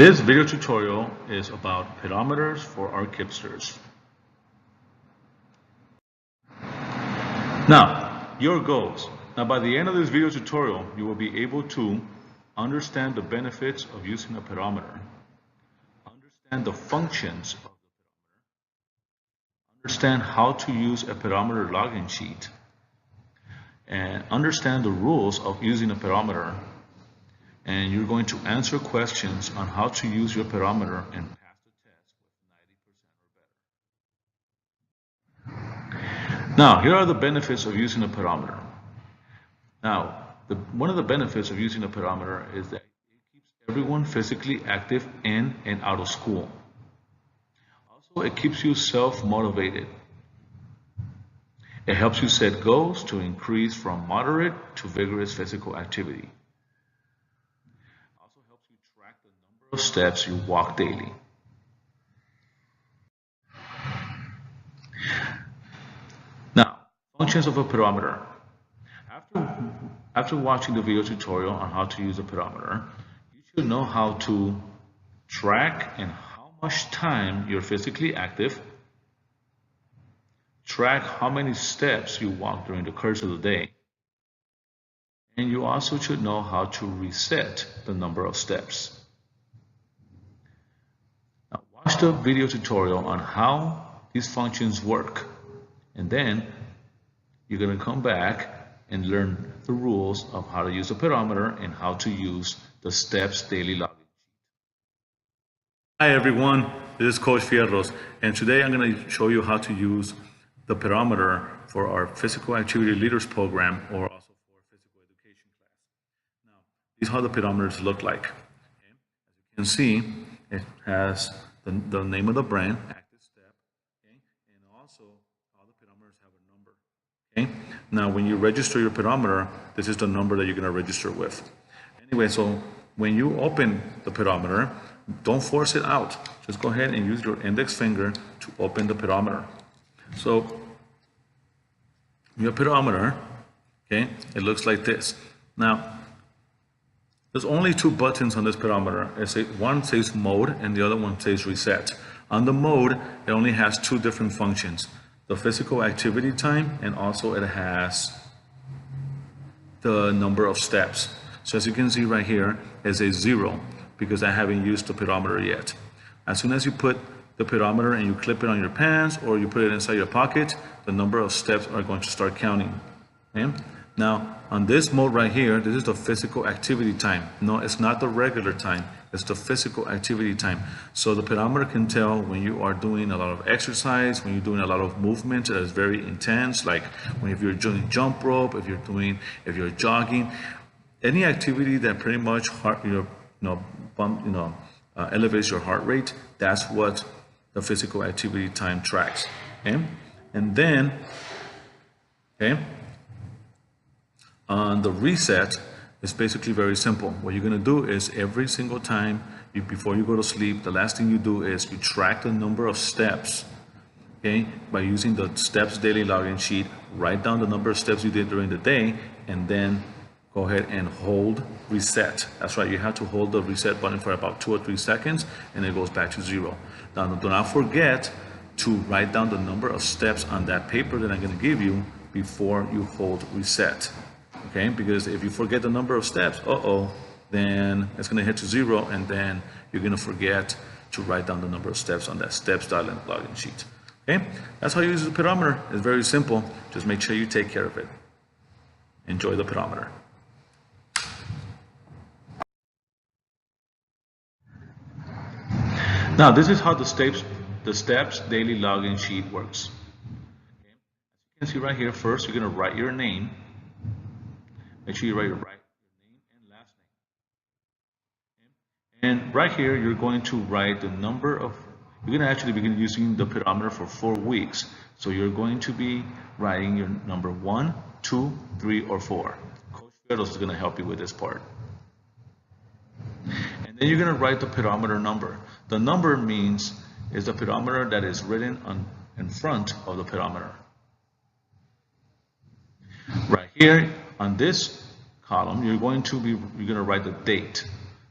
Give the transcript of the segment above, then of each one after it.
This video tutorial is about pedometers for our kippsters. Now, your goals. Now, by the end of this video tutorial, you will be able to understand the benefits of using a pedometer, understand the functions of the pedometer, understand how to use a pedometer logging sheet, and understand the rules of using a pedometer. And you're going to answer questions on how to use your pedometer and pass the test with 90% or better. Now, here are the benefits of using a pedometer. Now, one of the benefits of using a pedometer is that it keeps everyone physically active in and out of school. Also, it keeps you self-motivated. It helps you set goals to increase from moderate to vigorous physical activity. Of steps you walk daily. Now, functions of a pedometer. After watching the video tutorial on how to use a pedometer, you should know how to track and how much time you're physically active, track how many steps you walk during the course of the day, and you also should know how to reset the number of steps. Watch the video tutorial on how these functions work, and then you're going to come back and learn the rules of how to use a pedometer and how to use the steps daily logging sheet. Hi everyone, this is Coach Fierros, and today I'm going to show you how to use the pedometer for our Physical Activity Leaders Program, or also for Physical Education class. Now, these are how the pedometers look like. Okay? As you can see, it has the name of the brand, active step, okay? And also all the pedometers have a number. Okay? Now when you register your pedometer, this is the number that you're going to register with. Anyway, so when you open the pedometer, don't force it out. Just go ahead and use your index finger to open the pedometer. So your pedometer, okay, it looks like this. Now there's only two buttons on this pedometer. One says mode and the other one says reset. On the mode, it only has two different functions: the physical activity time, and also it has the number of steps. So as you can see right here, it says 0 because I haven't used the pedometer yet. As soon as you put the pedometer and you clip it on your pants or you put it inside your pocket, the number of steps are going to start counting. Okay? Now, on this mode right here, this is the physical activity time. No, it's not the regular time. It's the physical activity time. So the pedometer can tell when you are doing a lot of exercise, when you're doing a lot of movement that is very intense, like if you're doing jump rope, if you're jogging, any activity that pretty much elevates your heart rate. That's what the physical activity time tracks. Okay, and then on the reset, it's basically very simple. What you're going to do is every single time before you go to sleep, the last thing you do is you track the number of steps, okay, by using the steps daily logging sheet. Write down the number of steps you did during the day, and then go ahead and hold reset. That's right, you have to hold the reset button for about 2 or 3 seconds, and it goes back to 0. Now, do not forget to write down the number of steps on that paper that I'm going to give you before you hold reset. Okay, because if you forget the number of steps, then it's going to hit to 0, and then you're going to forget to write down the number of steps on that steps logging sheet. Okay, that's how you use the pedometer. It's very simple. Just make sure you take care of it. Enjoy the pedometer. Now, this is how the steps daily logging sheet works. Okay. As you can see right here, first you're going to write your name. Make sure you write your name and last name. Okay. And right here, you're going to write the number of, you're going to actually begin using the pedometer for 4 weeks. So you're going to be writing your number 1, 2, 3, or 4. Coach Fierros is going to help you with this part. And then you're going to write the pedometer number. The number is the pedometer that is written in front of the pedometer. Right here on this column, you're going to write the date.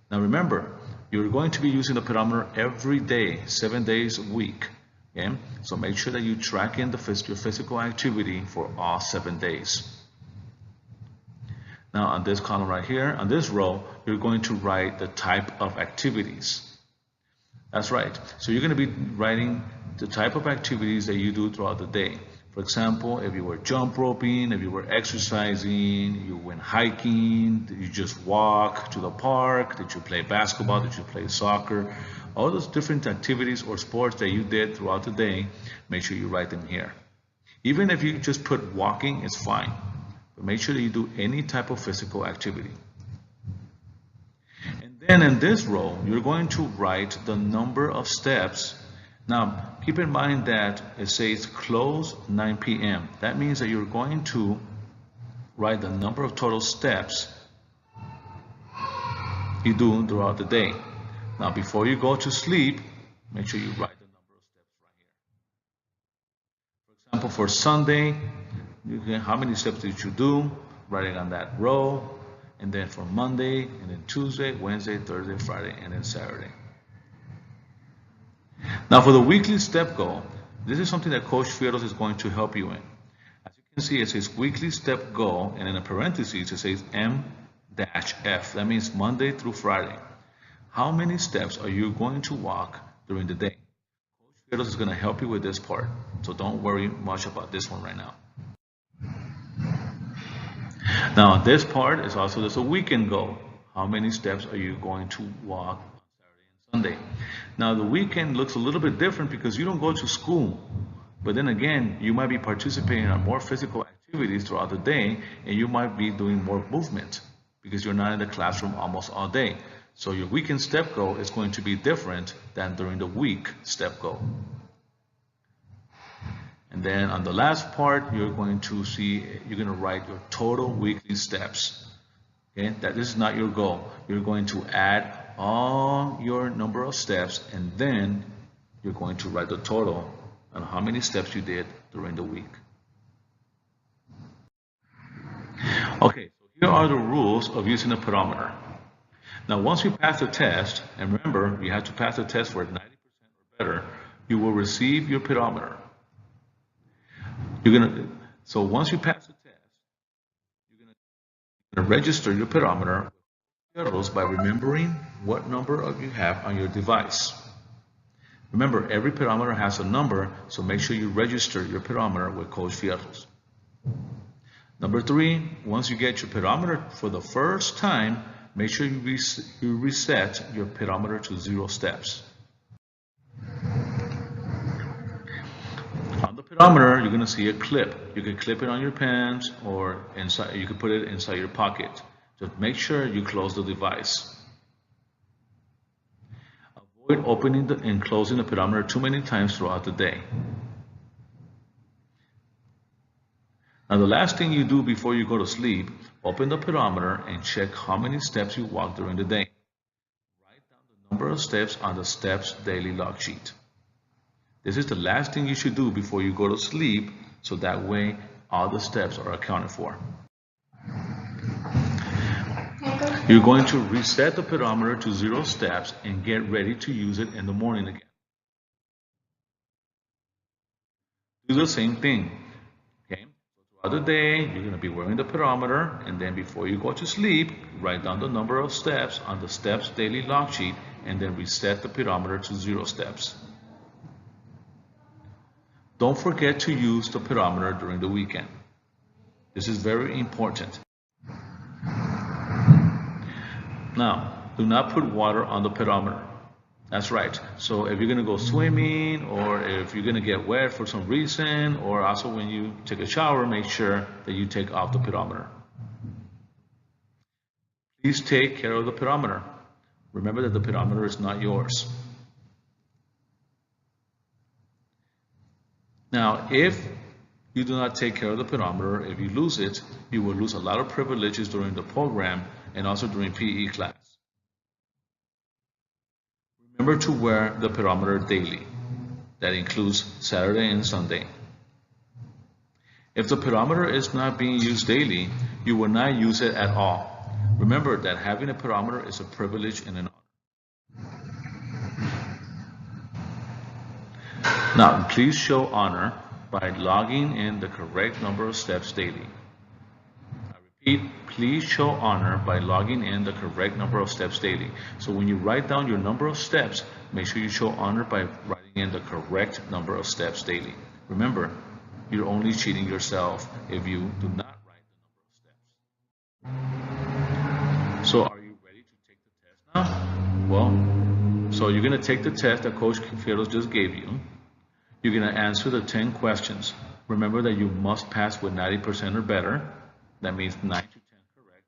Now remember, You're going to be using the pedometer every day, 7 days a week. Okay? So make sure that you track in your physical activity for all 7 days. Now on this column right here, on this row, you're going to write the type of activities. That's right. So you're going to be writing the type of activities that you do throughout the day. For example, if you were jump roping, if you were exercising, you went hiking, did you just walk to the park, did you play basketball, did you play soccer, all those different activities or sports that you did throughout the day, make sure you write them here. Even if you just put walking, it's fine. But make sure that you do any type of physical activity. And then in this row, you're going to write the number of steps. Now, keep in mind that it says close 9 p.m. That means that you're going to write the number of total steps you do throughout the day. Now, before you go to sleep, make sure you write the number of steps right here. For example, for Sunday, how many steps did you do? Write it on that row. And then for Monday, and then Tuesday, Wednesday, Thursday, Friday, and then Saturday. Now for the weekly step goal, this is something that Coach Fierros is going to help you in. As you can see, it says weekly step goal, and in a parentheses, it says M-F. That means Monday through Friday. How many steps are you going to walk during the day? Coach Fierros is going to help you with this part, so don't worry much about this one right now. Now, this part is also just a weekend goal. How many steps are you going to walk on Saturday and Sunday? Now, the weekend looks a little bit different because you don't go to school. But then again, you might be participating in more physical activities throughout the day, and you might be doing more movement because you're not in the classroom almost all day. So your weekend step goal is going to be different than during the week step goal. And then on the last part, you're going to write your total weekly steps. Okay, that this is not your goal. You're going to add all your number of steps, and then you're going to write the total on how many steps you did during the week. Okay, so here are the rules of using a pedometer. Now, once you pass the test, and remember, you have to pass the test for 90% or better, you will receive your pedometer. So once you pass the test, you're going to register your pedometer by remembering what number you have on your device. Remember, every pedometer has a number, so make sure you register your pedometer with Coach Fierros. Number 3, once you get your pedometer for the first time, make sure you reset your pedometer to 0 steps. On the pedometer, you're going to see a clip. You can clip it on your pants, or inside. You can put it inside your pocket. Just make sure you close the device. Avoid opening and closing the pedometer too many times throughout the day. Now, the last thing you do before you go to sleep, open the pedometer and check how many steps you walk during the day. Write down the number of steps on the steps daily log sheet. This is the last thing you should do before you go to sleep, so that way all the steps are accounted for. You're going to reset the pedometer to 0 steps and get ready to use it in the morning again. Do the same thing. Okay? So throughout the day, you're going to be wearing the pedometer, and then before you go to sleep, write down the number of steps on the steps daily log sheet, and then reset the pedometer to 0 steps. Don't forget to use the pedometer during the weekend. This is very important. Now, do not put water on the pedometer. That's right. So if you're going to go swimming, or if you're going to get wet for some reason, or also when you take a shower, make sure that you take off the pedometer. Please take care of the pedometer. Remember that the pedometer is not yours. Now, if you do not take care of the pedometer, if you lose it, you will lose a lot of privileges during the program and also during PE class. Remember to wear the pedometer daily. That includes Saturday and Sunday. If the pedometer is not being used daily, you will not use it at all. Remember that having a pedometer is a privilege and an honor. Now, please show honor by logging in the correct number of steps daily. I repeat, please show honor by logging in the correct number of steps daily. So when you write down your number of steps, make sure you show honor by writing in the correct number of steps daily. Remember, you're only cheating yourself if you do not write the number of steps. So are you ready to take the test now? Well, so you're going to take the test that Coach Fierros just gave you. You're going to answer the 10 questions. Remember that you must pass with 90% or better. That means 9 to 10 correct.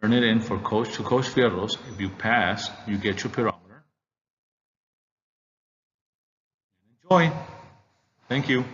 Turn it in for Coach Fierros. If you pass, you get your pedometer. Enjoy. Thank you.